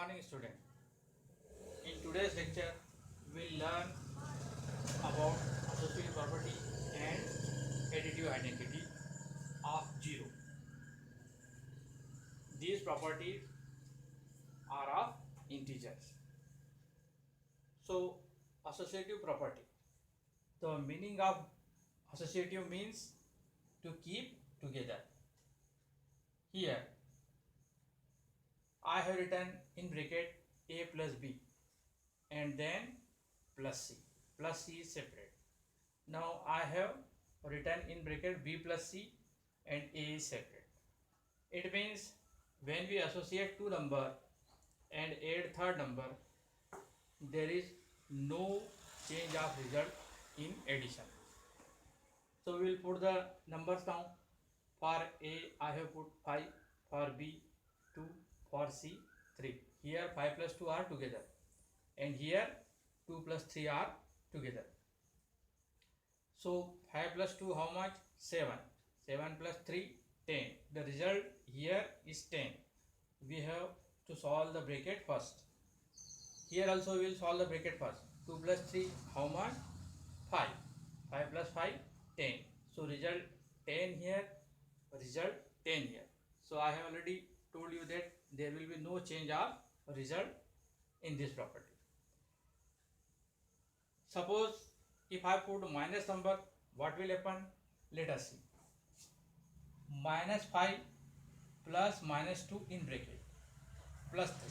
morning, student. In today's lecture, we'll learn about associative property and additive identity of zero. These properties are of integers. So, associative property. The meaning of associative means to keep together. Here, I have written in bracket a plus b and then plus c. Plus c is separate. Now I have written in bracket b plus c and a is separate. It means when we associate two number and add third number, there is no change of result in addition. So we will put the numbers down. For a I have put 5, for b 2, for c 3. Here 5 plus 2 are together and here 2 plus 3 are together. So 5 plus 2 how much? 7. 7 plus 3 10. The result here is 10. We have to solve the bracket first. Here also we will solve the bracket first. 2 plus 3 how much? 5. 5 plus 5 10. So result 10 here, result 10 here. So I have already told you that there will be no change of result in this property. Suppose if I put minus number, what will happen? Let us see. Minus 5 plus minus 2 in bracket plus 3.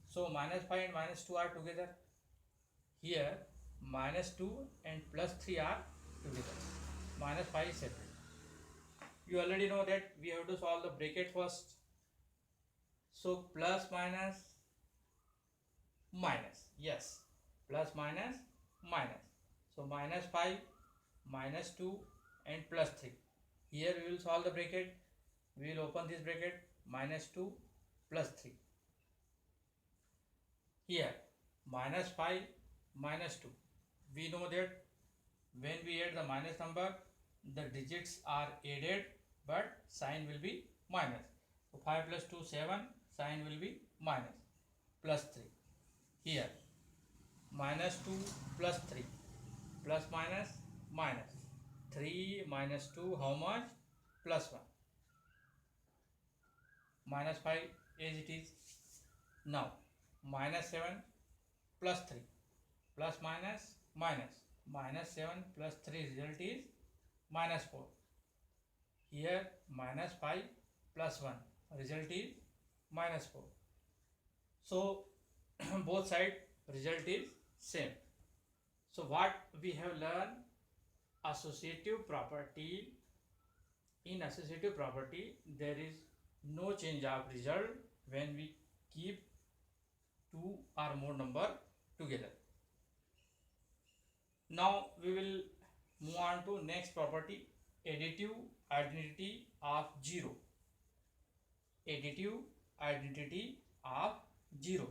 So minus 5 and minus 2 are together. Here minus 2 and plus 3 are together. Minus 5 is separate. You already know that we have to solve the bracket first. So plus minus minus. Yes. Plus minus minus. So minus 5, minus 2 and plus 3. Here we will solve the bracket. We will open this bracket. Minus 2 plus 3. Here minus 5 minus 2. We know that when we add the minus number, the digits are added but sign will be minus. So 5 plus 2 7, sign will be minus. Plus 3. Here minus 2 plus 3. Plus minus minus. 3 minus 2 how much? Plus 1. Minus 5 as it is. Now minus 7 plus 3. Plus minus minus. Minus 7 plus 3 result is minus 4. Here minus 5 plus 1 result is minus 4. So both side result is same. So what we have learned, associative property. In associative property there is no change of result when we keep two or more number together. Now we will move on to next property, additive identity of zero. Additive identity of zero.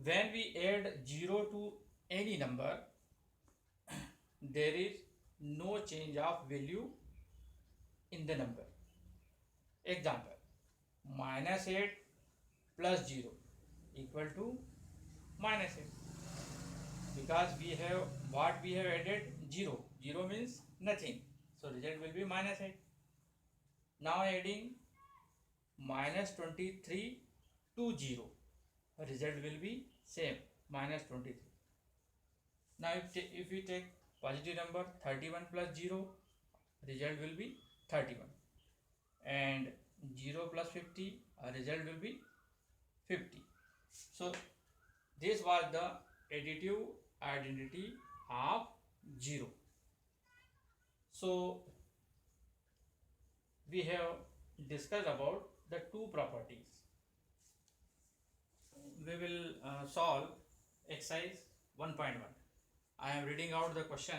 When we add 0 to any number, there is no change of value in the number. Example, minus 8 plus 0 equal to minus 8. Because we have what we have added 0. 0 means nothing. So result will be minus 8. Now adding minus 23 to 0. Result will be same, minus 23. Now if we take positive number 31 plus 0, result will be 31. And 0 plus 50, result will be 50. So this was the additive identity of 0. So we have discussed about the two properties. We will solve exercise 1.1. I am reading out the question.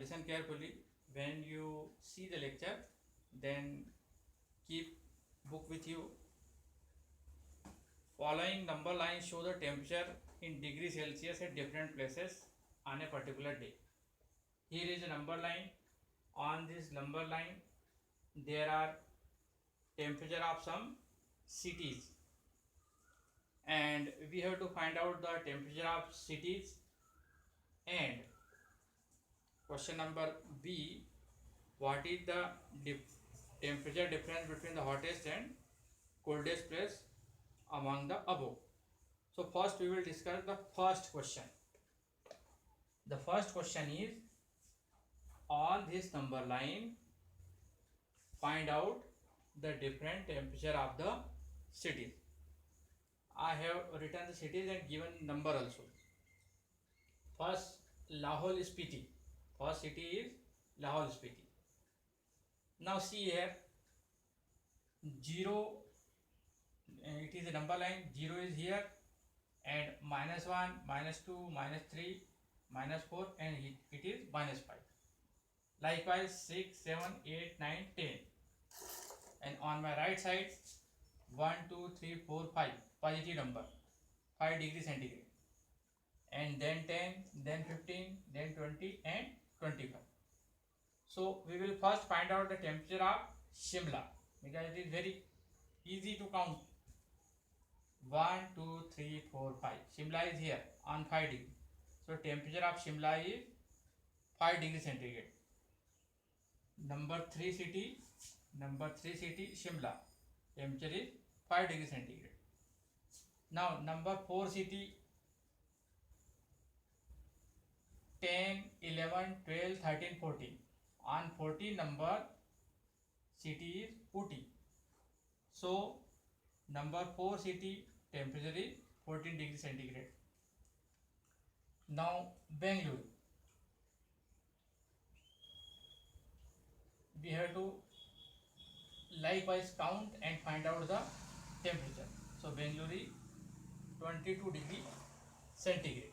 Listen carefully. When you see the lecture, then keep book with you. Following number lines show the temperature in degrees Celsius at different places on a particular day. Here is a number line. On this number line, there are temperature of some cities, and we have to find out the temperature of cities. And question number B, what is the temperature difference between the hottest and coldest place among the above? So first we will discuss the first question. The first question is, on this number line, find out the different temperature of the cities. I have written the cities and given number also. First, Lahore Spiti. First city is Lahore Spiti. Now see here, 0, it is a number line, 0 is here, and -1, -2, -3, -4, and it is -5. Likewise 6, 7, 8, 9, 10. And on my right side, 1, 2, 3, 4, 5, positive number, 5 degrees centigrade. And then 10, then 15, then 20, and 25. So we will first find out the temperature of Shimla, because it is very easy to count. 1, 2, 3, 4, 5. Shimla is here on 5 degree. So temperature of Shimla is 5 degrees centigrade. Number 3 city, Shimla. Temperature is 5 degrees centigrade. Now number 4 city, 10, 11, 12, 13, 14. On 14 number city is Ooty. So number 4 city temperature is 14 degrees centigrade. Now Bangalore. We have to likewise count and find out the temperature. So Bangalore is 22 degree centigrade.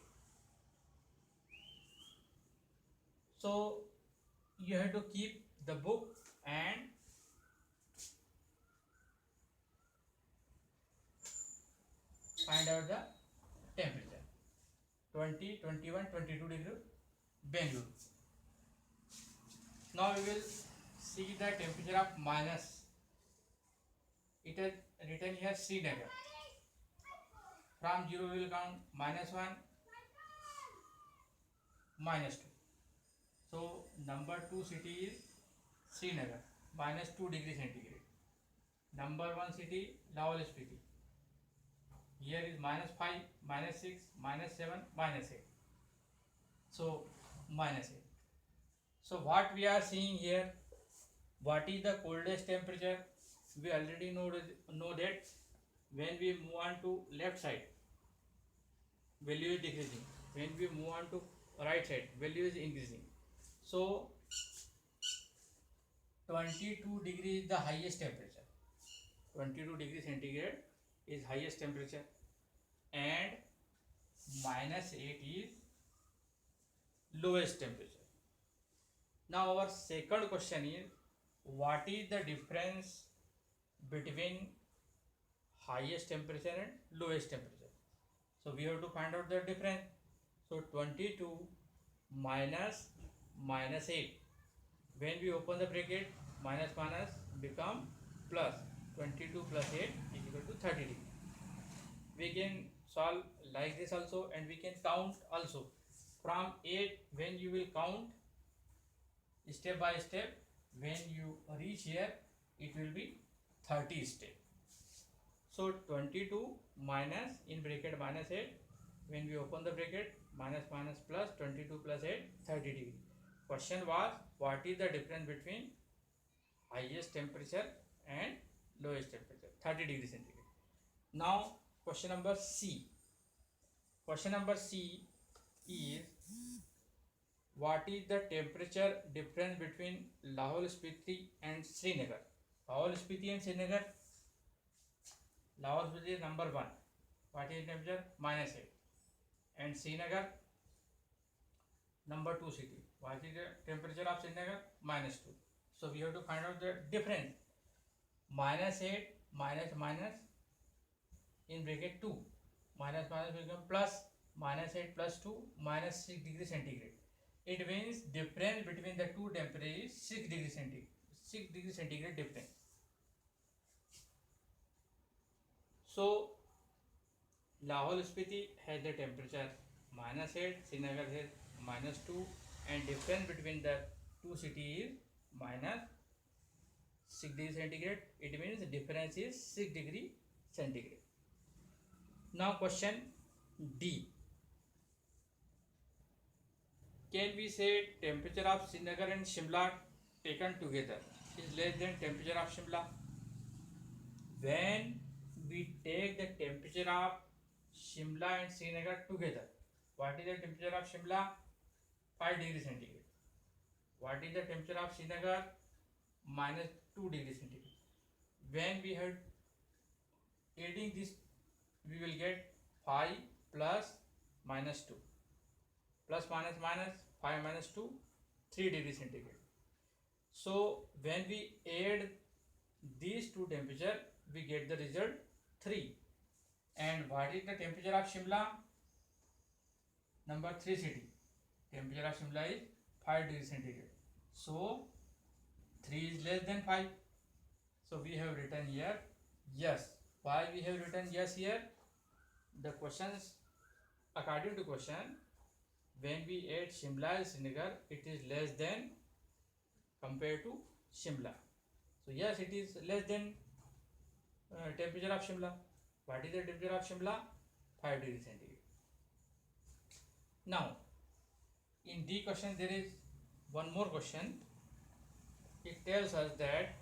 So you have to keep the book and find out the temperature. 20, 21, 22 degree Bangalore. Now we will see the temperature of minus. It is written here Srinagar. From 0 we will count -1, -2. So number 2 city is Srinagar, -2 degree centigrade. Number 1 city Lahore Spiti. Here is -5, -6, -7, -8. So -8. So what we are seeing here, what is the coldest temperature? We already know that when we move on to left side, value is decreasing. When we move on to right side, value is increasing. So 22 degree is the highest temperature. 22 degree centigrade is highest temperature, and -8 is lowest temperature. Now our second question is, what is the difference between highest temperature and lowest temperature? So we have to find out the difference. So 22 minus -8. When we open the bracket, minus become plus. 22 plus 8 is equal to 30 degree. We can solve like this also, and we can count also. From 8, when you will count step by step, when you reach here, it will be 30 step. So 22 minus, in bracket -8, when we open the bracket, minus plus 22 plus 8, 30 degree. Question was, what is the difference between highest temperature and lowest temperature? 30 degree centigrade. Now question number C. Question number C is, what is the temperature difference between Lahore Spiti and Srinagar? Lahore Spiti and Srinagar. Lahore Spiti is number 1. What is temperature? -8. And Srinagar, number 2 city. What is the temperature of Srinagar? -2. So we have to find out the difference. -8 minus in bracket 2. Minus become plus. -8 plus 2 -6 degree centigrade. It means difference between the two temperatures is 6 degree centigrade. 6 degree centigrade difference. So Lahore Spiti has the temperature -8, Srinagar has -2, and difference between the two cities is -6 degrees centigrade. It means the difference is 6 degree centigrade. Now question D. Can we say temperature of Srinagar and Shimla taken together is less than temperature of Shimla? When we take the temperature of Shimla and Srinagar together, what is the temperature of Shimla? 5 degrees centigrade. What is the temperature of Srinagar? -2 degrees centigrade. When we have adding this, we will get 5 plus -2 plus minus minus 5 minus 2, 3 degrees centigrade. So when we add these two temperature, we get the result 3. And what is the temperature of Shimla? Number 3 city. Temperature of Shimla is 5 degrees centigrade. So 3 is less than 5. So we have written here yes. Why we have written yes here? The questions, according to question, when we add Shimla and Srinagar, it is less than compared to Shimla. So yes, it is less than temperature of Shimla. What is the temperature of Shimla? 5 degrees centigrade. Now, in D question there is one more question. It tells us that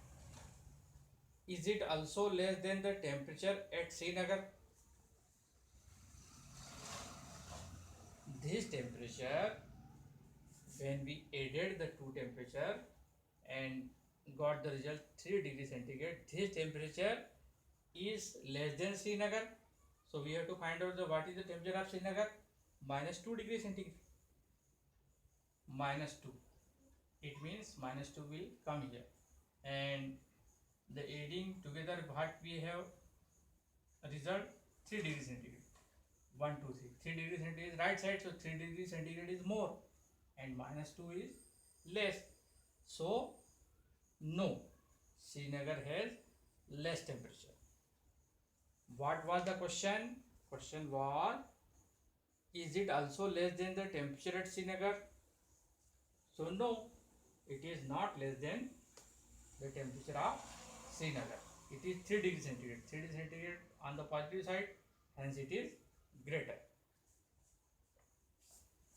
is it also less than the temperature at Srinagar? This temperature, when we added the two temperature and got the result 3 degrees centigrade, this temperature is less than Srinagar. So we have to find out what is the temperature of Srinagar? -2 degrees centigrade. -2. It means -2 will come here. And the adding together what we have result 3 degrees centigrade. 1, 2, 3. 3 degrees centigrade is right side, so 3 degrees centigrade is more and -2 is less. So no, Srinagar has less temperature. What was the question? Question was, is it also less than the temperature at Srinagar? So no, it is not less than the temperature of Srinagar. It is 3 degrees centigrade. 3 degrees centigrade on the positive side, hence it is greater.